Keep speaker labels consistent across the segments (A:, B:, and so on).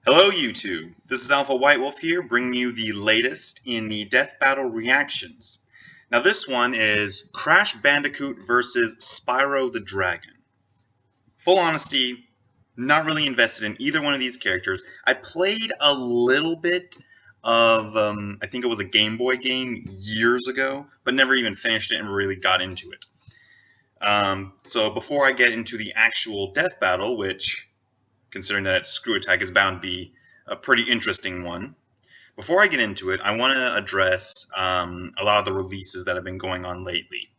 A: Hello YouTube, this is Alpha White Wolf here, bringing you the latest in the Death Battle reactions. Now this one is Crash Bandicoot versus Spyro the Dragon. Full honesty, not really invested in either one of these characters. I played a little bit of, I think it was a Game Boy game years ago, but never even finished it and really got into it. So before I get into the actual Death Battle, which, considering that ScrewAttack is bound to be a pretty interesting one. Before I get into it, I want to address a lot of the releases that have been going on lately.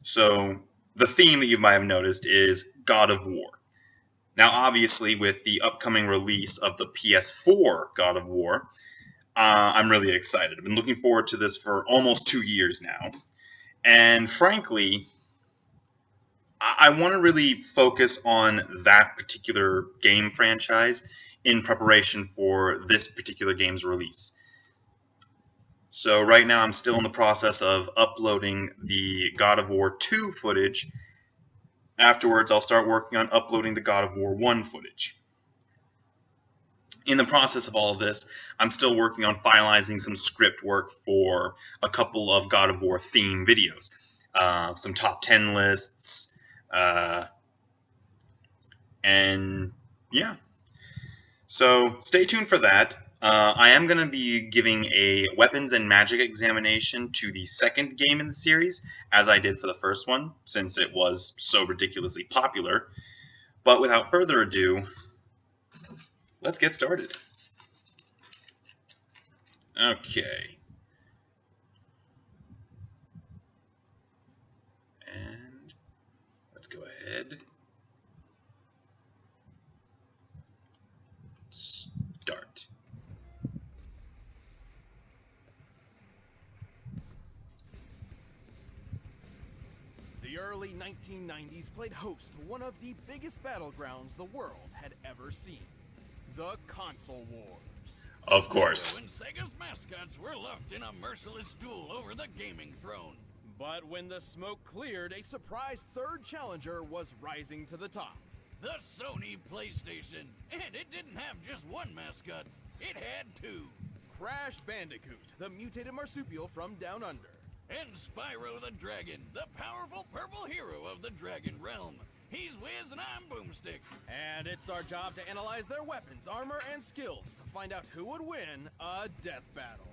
A: So the theme that you might have noticed is God of War. Now obviously with the upcoming release of the PS4 God of War, I'm really excited. I've been looking forward to this for almost 2 years now. And frankly, I want to really focus on that particular game franchise in preparation for this particular game's release. So right now I'm still in the process of uploading the God of War 2 footage. Afterwards I'll start working on uploading the God of War 1 footage. In the process of all of this, I'm still working on finalizing some script work for a couple of God of War theme videos. Some top 10 lists, and yeah, so stay tuned for that. I am going to be giving a weapons and magic examination to the second game in the series, as I did for the first one, since it was so ridiculously popular. But without further ado, let's get started. Okay. And let's go ahead. Start.
B: The early 1990s played host to one of the biggest battlegrounds the world had ever seen. The console wars.
A: Of course.
C: When Sega's mascots were locked in a merciless duel over the gaming throne.
B: But when the smoke cleared, a surprise third challenger was rising to the top.
C: The Sony PlayStation. And it didn't have just one mascot. It had two.
B: Crash Bandicoot, the mutated marsupial from Down Under.
C: And Spyro the Dragon, the powerful purple hero of the Dragon Realm. He's Wiz and I'm Boomstick.
B: And it's our job to analyze their weapons, armor, and skills to find out who would win a death battle.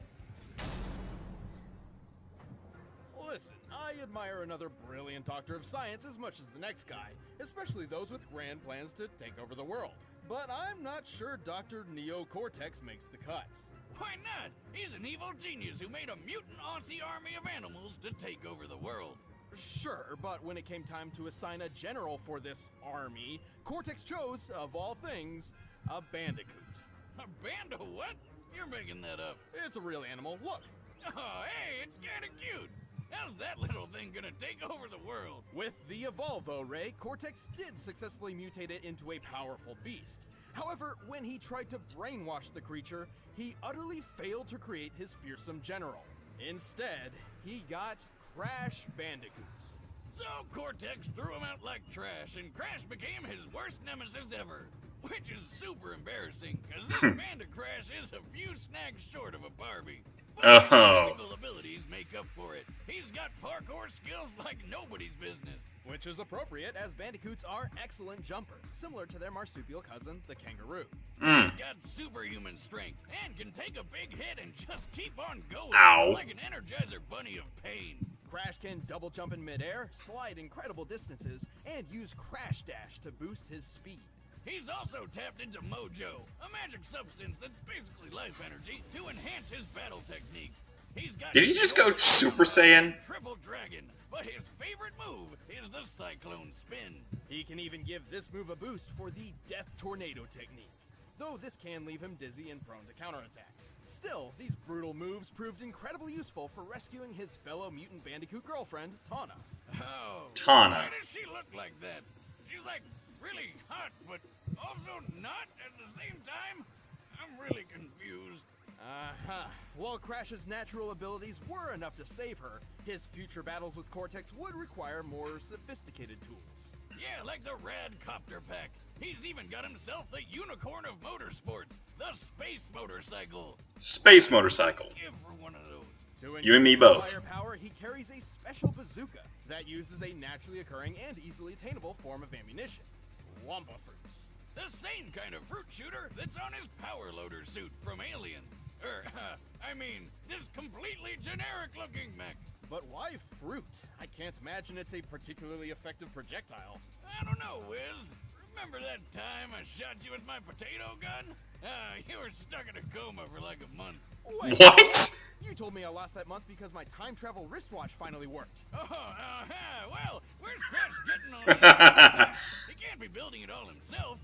B: Listen, I admire another brilliant doctor of science as much as the next guy, especially those with grand plans to take over the world. But I'm not sure Dr. Neo Cortex makes the cut.
C: Why not? He's an evil genius who made a mutant Aussie army of animals to take over the world.
B: Sure, but when it came time to assign a general for this army, Cortex chose, of all things, a bandicoot.
C: A band of what? You're making that up.
B: It's a real animal. Look.
C: Oh, hey, it's kinda cute. How's that little thing gonna take over the world?
B: With the Evolvo Ray, Cortex did successfully mutate it into a powerful beast. However, when he tried to brainwash the creature, he utterly failed to create his fearsome general. Instead, he got Crash Bandicoot.
C: So Cortex threw him out like trash, and Crash became his worst nemesis ever. Which is super embarrassing, because this Bandicrash is a few snags short of a Barbie. But his physical abilities make up for it. He's got parkour skills like nobody's business.
B: Which is appropriate, as bandicoots are excellent jumpers, similar to their marsupial cousin, the kangaroo.
C: He's got superhuman strength, and can take a big hit and just keep on going.
A: Ow.
C: Like an Energizer Bunny of pain.
B: Crash can double jump in midair, slide incredible distances, and use Crash Dash to boost his speed.
C: He's also tapped into Mojo, a magic substance that's basically life energy, to enhance his battle techniques. He's got
A: Did he just go Super Saiyan?
C: Triple Dragon, but his favorite move is the Cyclone Spin.
B: He can even give this move a boost for the Death Tornado technique, though this can leave him dizzy and prone to counterattacks. Still, these brutal moves proved incredibly useful for rescuing his fellow mutant bandicoot girlfriend, Tawna.
C: Oh,
A: Tawna.
C: why does she look like that? She's like really hot, but also not at the same time? I'm really confused.
B: While Crash's natural abilities were enough to save her, his future battles with Cortex would require more sophisticated tools.
C: Yeah, like the Rad Copter Pack. He's even got himself the unicorn of motorsports, the Space Motorcycle.
A: Space motorcycle.
C: Give her one of those.
A: You and me both.
B: Firepower, he carries a special bazooka that uses a naturally occurring and easily attainable form of ammunition, Wumpa fruits.
C: The same kind of fruit shooter that's on his power loader suit from Alien. I mean, this completely generic-looking mech.
B: But why fruit? I can't imagine it's a particularly effective projectile.
C: I don't know, Wiz. Remember that time I shot you with my potato gun? You were stuck in a coma for like a month.
B: Wait,
A: What?
B: You told me I lost that month because my time travel wristwatch finally worked.
C: Well, where's Crash getting all this? He can't be building it all himself.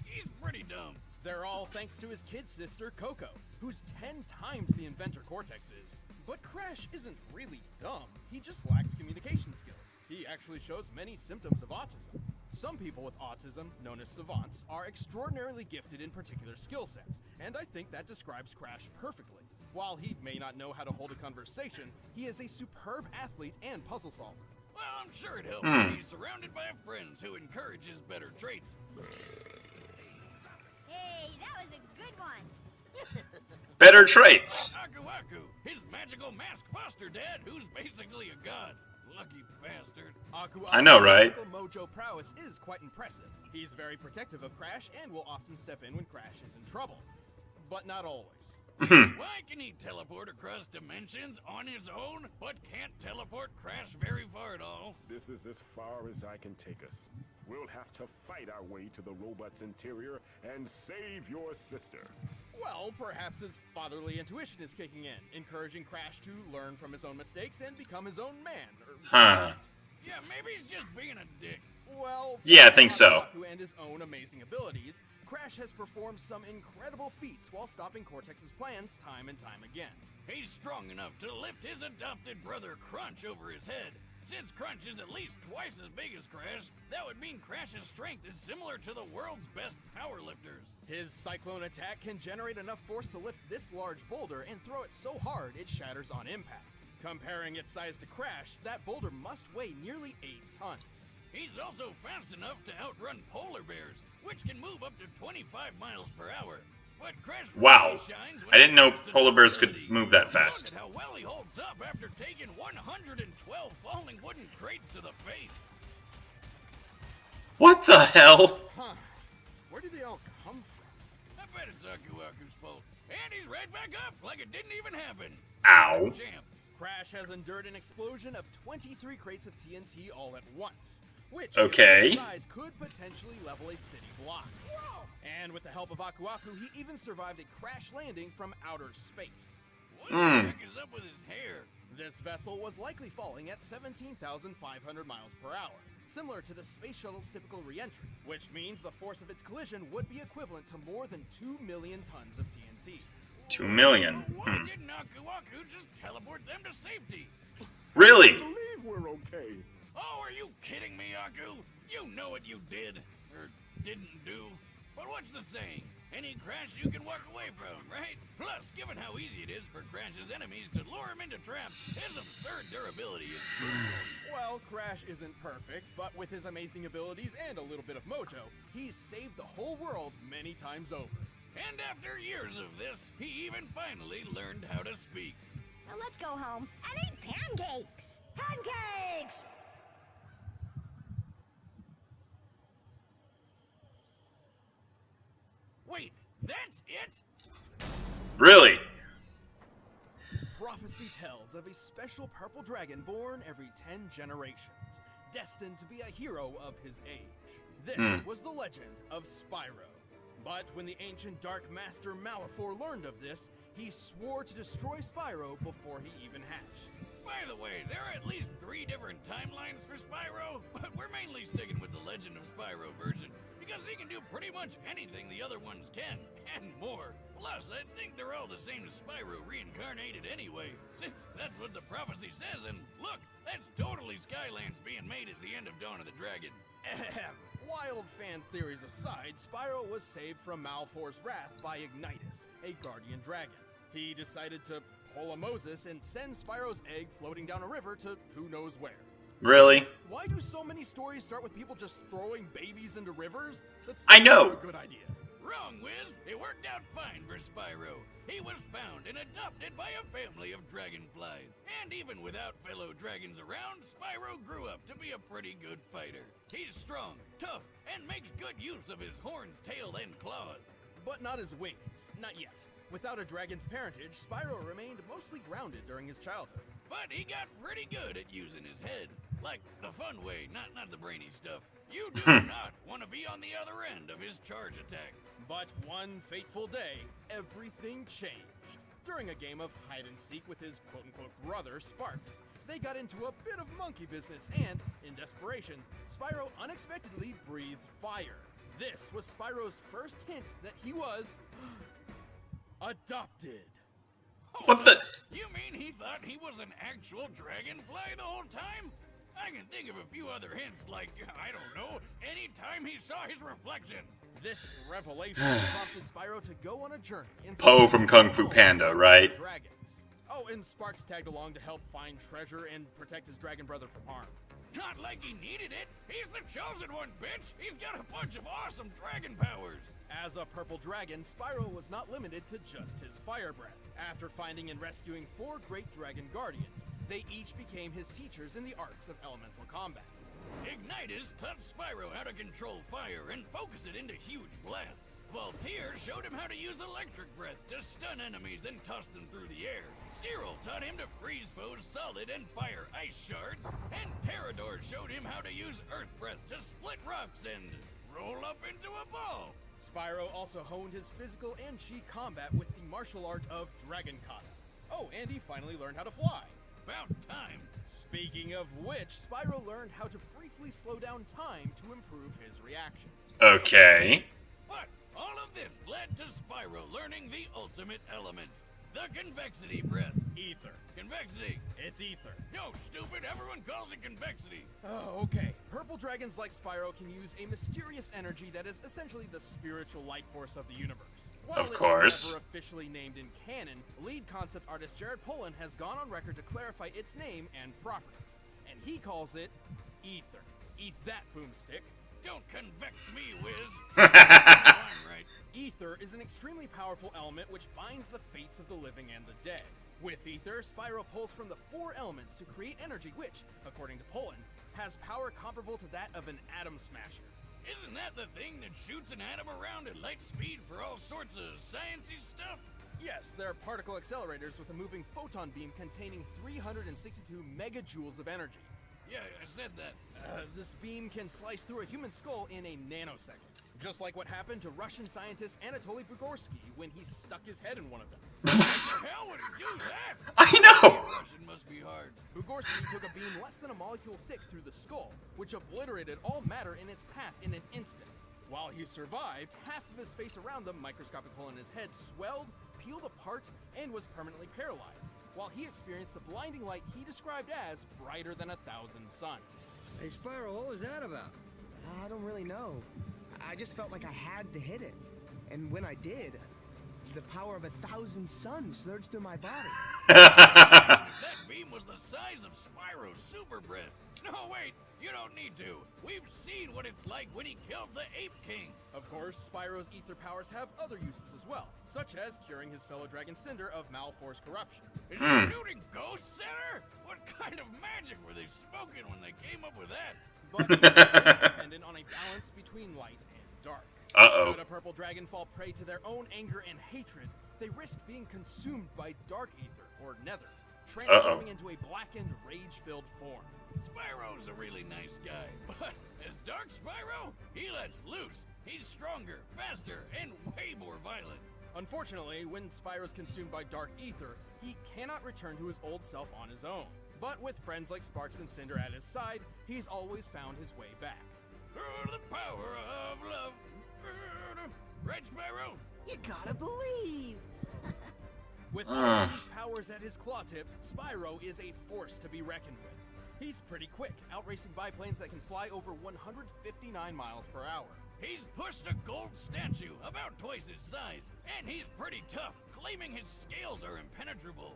C: He's pretty dumb.
B: They're all thanks to his kid sister, Coco, who's 10 times the inventor Cortex is. But Crash isn't really dumb, he just lacks communication skills. He actually shows many symptoms of autism. Some people with autism, known as savants, are extraordinarily gifted in particular skill sets, and I think that describes Crash perfectly. While he may not know how to hold a conversation, he is a superb athlete and puzzle solver.
C: Well, I'm sure it helps to be surrounded by friends who encourages better traits.
D: Hey, that was a good one.
A: Better traits.
C: Aku Aku, his magical mask foster dad, who's basically a god. Lucky bastard.
A: I know, right?
B: Mojo prowess is quite impressive. He's very protective of Crash and will often step in when Crash is in trouble. But not always.
C: Why can he teleport across dimensions on his own, but can't teleport Crash very far at all?
E: This is as far as I can take us. We'll have to fight our way to the robot's interior and save your sister.
B: Well, perhaps his fatherly intuition is kicking in, encouraging Crash to learn from his own mistakes and become his own man.
A: Huh.
C: Yeah, maybe he's just being a dick.
B: Well,
A: Yeah, I think so.
B: and his own amazing abilities, Crash has performed some incredible feats while stopping Cortex's plans time and time again.
C: He's strong enough to lift his adopted brother Crunch over his head. Since Crunch is at least twice as big as Crash, that would mean Crash's strength is similar to the world's best powerlifters.
B: His cyclone attack can generate enough force to lift this large boulder and throw it so hard it shatters on impact. Comparing its size to Crash, that boulder must weigh nearly 8 tons.
C: He's also fast enough to outrun polar bears, which can move up to 25 miles per hour. But Crash
A: Wow.
C: really shines when
A: I didn't
C: it
A: know
C: comes to
A: polar bears could
C: durability.
A: move that
C: Look
A: fast.
C: at how well he holds up after taking 112 falling wooden crates to the face.
A: What the hell?
B: Huh. Where did they all come from?
C: I bet it's Aku Aku's fault. And he's right back up like it didn't even happen.
A: Ow.
C: Champ.
B: Crash has endured an explosion of 23 crates of TNT all at once, which
A: Okay.
B: in size could potentially level a city block. And with the help of Aku Aku, he even survived a crash landing from outer space.
C: What the heck is up with his hair?
B: This vessel was likely falling at 17,500 miles per hour, similar to the space shuttle's typical re-entry, which means the force of its collision would be equivalent to more than 2 million tons of TNT.
A: 2 million.
C: Why didn't Aku Aku just teleport them to safety?
A: Really?
E: I believe we're okay.
C: Oh, are you kidding me, Aku? You know what you did, or didn't do. But what's the saying? Any Crash you can walk away from, right? Plus, given how easy it is for Crash's enemies to lure him into traps, his absurd durability is crucial.
B: Well, Crash isn't perfect, but with his amazing abilities and a little bit of mojo, he's saved the whole world many times over.
C: And after years of this, he even finally learned how to speak.
D: Now let's go home and eat pancakes. Pancakes!
C: Wait, that's it?
A: Really?
B: Prophecy tells of a special purple dragon born every 10 generations, destined to be a hero of his age. This was the legend of Spyro. But when the ancient Dark Master Malefor learned of this, he swore to destroy Spyro before he even hatched.
C: By the way, there are at least 3 different timelines for Spyro, but we're mainly sticking with the Legend of Spyro version, because he can do pretty much anything the other ones can, and more. Plus, I think they're all the same as Spyro reincarnated anyway, since that's what the prophecy says, and look, that's totally Skylands being made at the end of Dawn of the Dragon.
B: Ahem. Wild fan theories aside, Spyro was saved from Malefor's wrath by Ignitus, a guardian dragon. He decided to pull a Moses and send Spyro's egg floating down a river to who knows where.
A: Really?
B: Why do so many stories start with people just throwing babies into rivers? That's
A: I know.
B: never a good idea.
C: Wrong, Wiz. It worked out fine for Spyro. He was found and adopted by a family of dragonflies. And even without fellow dragons around, Spyro grew up to be a pretty good fighter. He's strong, tough, and makes good use of his horns, tail, and claws.
B: But not his wings. Not yet. Without a dragon's parentage, Spyro remained mostly grounded during his childhood.
C: But he got pretty good at using his head. Like the fun way, not the brainy stuff. You do not want to be on the other end of his charge attack.
B: But one fateful day, everything changed. During a game of hide-and-seek with his quote-unquote brother, Sparks, they got into a bit of monkey business and, in desperation, Spyro unexpectedly breathed fire. This was Spyro's first hint that he was adopted.
A: What the?
C: You mean he thought he was an actual dragonfly the whole time? I can think of a few other hints, like, I don't know, anytime he saw his reflection.
B: This revelation prompted Spyro to go on a journey.
A: Poe from Kung Fu Panda, right?
B: Dragons. Oh, and Sparks tagged along to help find treasure and protect his dragon brother from harm.
C: Not like he needed it. He's the chosen one, bitch. He's got a bunch of awesome dragon powers.
B: As a purple dragon, Spyro was not limited to just his fire breath. After finding and rescuing 4 great dragon guardians, they each became his teachers in the arts of elemental combat.
C: Ignitus taught Spyro how to control fire and focus it into huge blasts. Voltaire showed him how to use electric breath to stun enemies and toss them through the air. Cyril taught him to freeze foes solid and fire ice shards. And Parador showed him how to use earth breath to split rocks and roll up into a ball.
B: Spyro also honed his physical and chi combat with the martial art of Dragon Kata. Oh, and he finally learned how to fly.
C: About time.
B: Speaking of which, Spyro learned how to briefly slow down time to improve his reactions.
A: Okay.
C: But all of this led to Spyro learning the ultimate element. The convexity breath.
B: Ether.
C: Convexity.
B: It's ether.
C: No, stupid, everyone calls it convexity.
B: Oh, okay. Purple dragons like Spyro can use a mysterious energy that is essentially the spiritual life force of the universe. While
A: Of course.
B: it's never officially named in canon, lead concept artist Jared Polin has gone on record to clarify its name and properties. And he calls it ether. Eat that, boomstick.
C: Don't convex me, Wiz. I'm right.
B: Ether is an extremely powerful element which binds the fates of the living and the dead. With ether, Spyro pulls from the 4 elements to create energy which, according to Polin, has power comparable to that of an atom smasher.
C: Isn't that the thing that shoots an atom around at light speed for all sorts of sciencey stuff?
B: Yes, they're particle accelerators with a moving photon beam containing 362 megajoules of energy.
C: Yeah, I said that.
B: This beam can slice through a human skull in a nanosecond. Just like what happened to Russian scientist Anatoly Bugorsky when he stuck his head in one of them.
C: How the hell would he do that?
A: I know!
C: Russian must be hard.
B: Bugorsky took a beam less than a molecule thick through the skull, which obliterated all matter in its path in an instant. While he survived, half of his face around the microscopic hole in his head swelled, peeled apart, and was permanently paralyzed, while he experienced a blinding light he described as brighter than 1,000 suns.
F: Hey, Spyro, what was that about?
G: I don't really know. I just felt like I had to hit it. And when I did, the power of 1,000 suns surged through my body.
C: That beam was the size of Spyro's super breath. No, wait, you don't need to. We've seen what it's like when he killed the Ape King.
B: Of course, Spyro's ether powers have other uses as well, such as curing his fellow dragon Cinder of malforce corruption.
C: Is he shooting ghosts at her? What kind of magic were they smoking when they came up with that?
B: But ether is dependent on a balance between light and dark.
A: Uh-oh.
B: Should a purple dragon fall prey to their own anger and hatred, they risk being consumed by dark ether, or nether, transforming into a blackened, rage-filled form.
C: Spyro's a really nice guy, but as Dark Spyro, he lets loose. He's stronger, faster, and way more violent.
B: Unfortunately, when Spyro's consumed by dark ether, he cannot return to his old self on his own. But with friends like Sparks and Cinder at his side, he's always found his way back.
C: Through the power of love. Right, Spyro?
D: You gotta believe.
B: With all these powers at his claw tips, Spyro is a force to be reckoned with. He's pretty quick, outracing biplanes that can fly over 159 miles per hour.
C: He's pushed a gold statue about twice his size, and he's pretty tough, claiming his scales are impenetrable.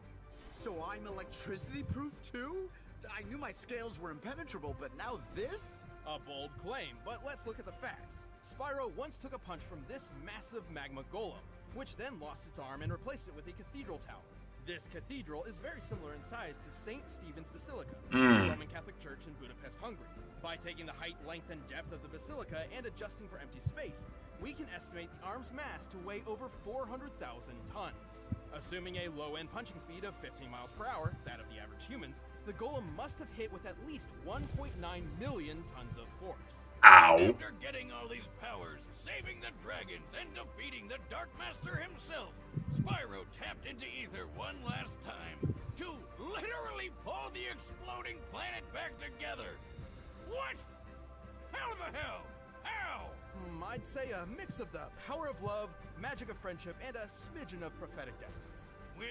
H: So I'm electricity proof too? I knew my scales were impenetrable, but now this?
B: A bold claim, but let's look at the facts. Spyro once took a punch from this massive magma golem, which then lost its arm and replaced it with a cathedral tower. This cathedral is very similar in size to St. Stephen's Basilica, a Roman Catholic church in Budapest, Hungary. By taking the height, length, and depth of the basilica and adjusting for empty space, we can estimate the arm's mass to weigh over 400,000 tons. Assuming a low-end punching speed of 15 miles per hour, that of the average humans, the golem must have hit with at least 1.9 million tons of force.
A: Ow.
C: After getting all these powers, saving the dragons, and defeating the Dark Master himself, Spyro tapped into Ether one last time to literally pull the exploding planet back together. What? How the hell? How?
B: I'd say a mix of the power of love, magic of friendship, and a smidgen of prophetic destiny.
C: Wiz,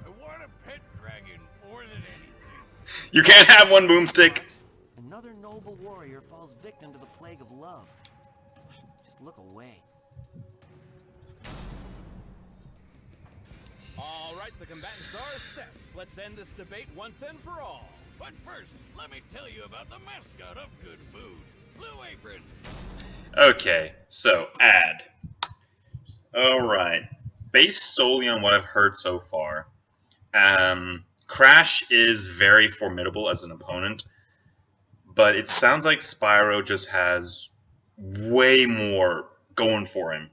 C: I want a pet dragon more than anything.
A: You can't have one, Boomstick.
I: Another noble warrior falls victim to the plague of love. Just look away.
B: All right, the combatants are set. Let's end this debate once and for all.
C: But first, let me tell you about the mascot of good food, Blue Apron.
A: Okay, so ad. Alright. Based solely on what I've heard so far, Crash is very formidable as an opponent, but it sounds like Spyro just has way more going for him.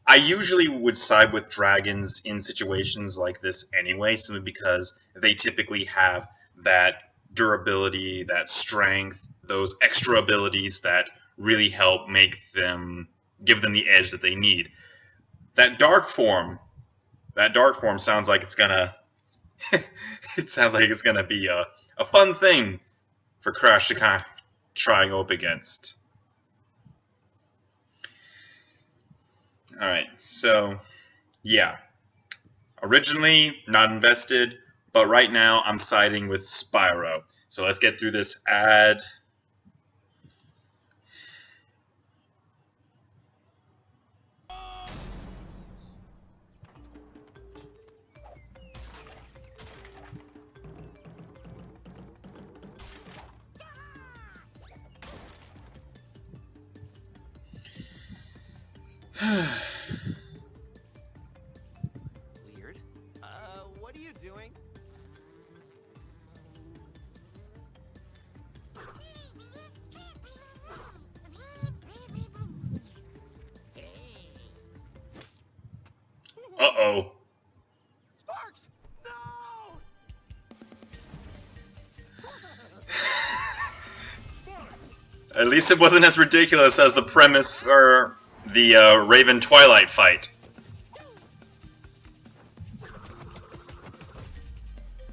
A: I usually would side with dragons in situations like this anyway, simply because they typically have that durability, that strength, those extra abilities that really help give them the edge that they need. That dark form sounds like it's gonna be a fun thing for Crash to kind of try and go up against. Alright, so yeah. Originally not invested, but right now I'm siding with Spyro. So let's get through this ad.
G: Weird. What are you doing?
A: Uh-oh.
G: Sparks! No!
A: At least it wasn't as ridiculous as the premise for the Raven Twilight fight.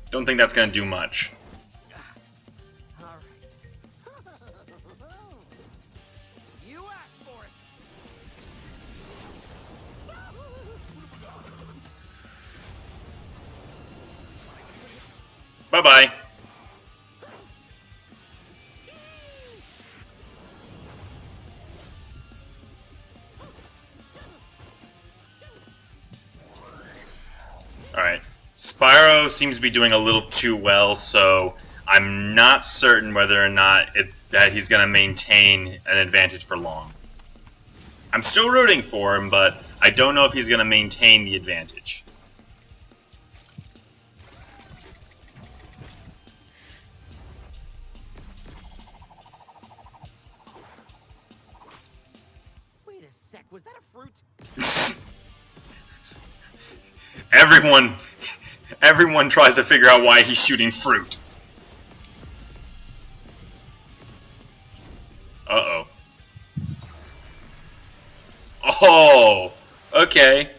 A: Don't think that's gonna do much.
G: All right. You asked for it.
A: Bye-bye. Alright. Spyro seems to be doing a little too well, so I'm not certain whether or not that he's going to maintain an advantage for long. I'm still rooting for him, but I don't know if he's going to maintain the advantage.
G: Wait a sec, was that a fruit?
A: Everyone tries to figure out why he's shooting fruit. Uh-oh. Oh, okay.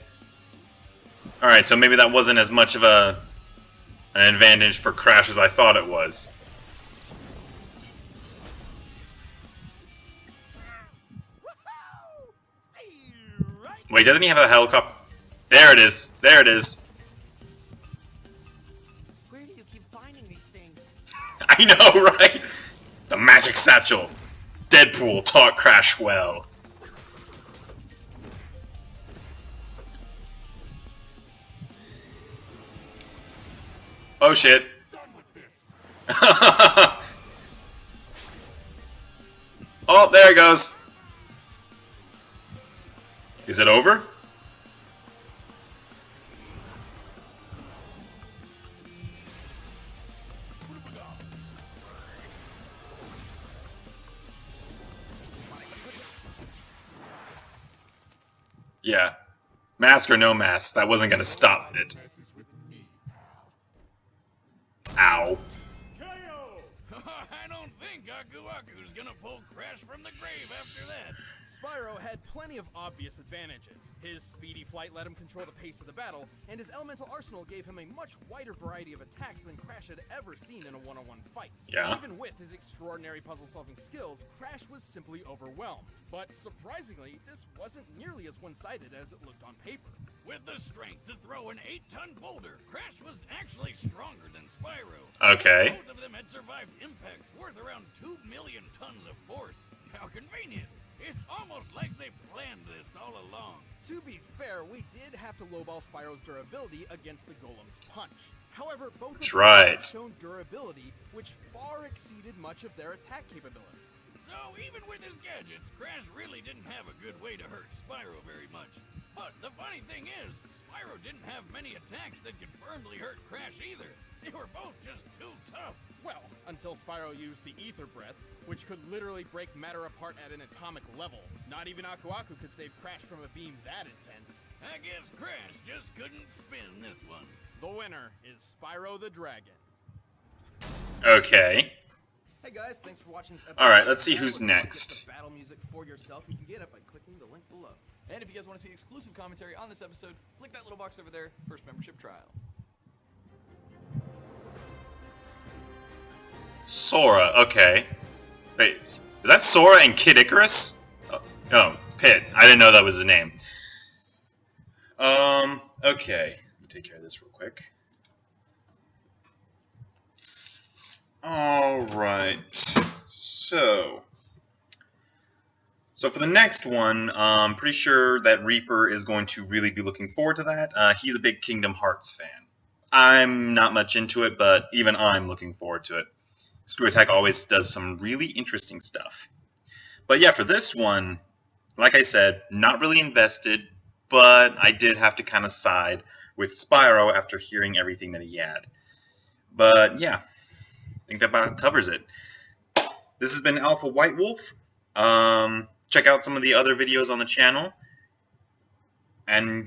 A: Alright, so maybe that wasn't as much of an advantage for Crash as I thought it was. Wait, doesn't he have a helicopter? There it is. There it is.
G: Where do you keep finding these things?
A: I know, right? The magic satchel. Deadpool taught Crash well. Oh shit. Oh, there it goes. Is it over? Yeah. Mask or no mask, that wasn't gonna stop it. Ow.
C: I don't think Aku Aku's gonna pull Crash from the grave after that.
B: Spyro had plenty of obvious advantages. His speedy flight let him control the pace of the battle, and his elemental arsenal gave him a much wider variety of attacks than Crash had ever seen in a one-on-one fight.
A: Yeah.
B: Even with his extraordinary puzzle-solving skills, Crash was simply overwhelmed. But surprisingly, this wasn't nearly as one-sided as it looked on paper.
C: With the strength to throw an 8-ton boulder, Crash was actually stronger than Spyro.
A: Okay.
C: Both of them had survived impacts worth around 2 million tons of force. How convenient. It's almost like they planned this all along.
B: To be fair, we did have to lowball Spyro's durability against the Golem's punch. However, both of them have shown durability, which far exceeded much of their attack capability.
C: So even with his gadgets, Crash really didn't have a good way to hurt Spyro very much. But the funny thing is, Spyro didn't have many attacks that could firmly hurt Crash either. They were both just too tough.
B: Well, until Spyro used the Ether Breath, which could literally break matter apart at an atomic level. Not even Aku Aku could save Crash from a beam that intense.
C: I guess Crash just couldn't spin this one.
B: The winner is Spyro the Dragon.
A: Okay.
B: Hey guys, thanks for watching this episode.
A: Alright, let's see who's next.
B: The battle music for yourself, you can get it by clicking the link below.
J: And if you guys want to see exclusive commentary on this episode, click that little box over there, first membership trial.
A: Sora, okay. Wait, is that Sora and Kid Icarus? Oh, Pit. I didn't know that was his name. Okay. Let me take care of this real quick. Alright. So for the next one, I'm pretty sure that Reaper is going to really be looking forward to that. He's a big Kingdom Hearts fan. I'm not much into it, but even I'm looking forward to it. ScrewAttack always does some really interesting stuff. But yeah, for this one, like I said, not really invested, but I did have to kind of side with Spyro after hearing everything that he had. But yeah, I think that about covers it. This has been Alpha White Wolf. Check out some of the other videos on the channel. And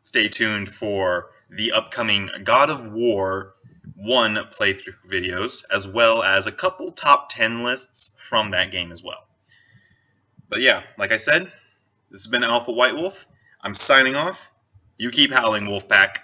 A: stay tuned for the upcoming God of War 1 playthrough videos, as well as a couple top 10 lists from that game as well. But yeah, like I said, this has been Alpha White Wolf. I'm signing off. You keep howling, Wolfpack.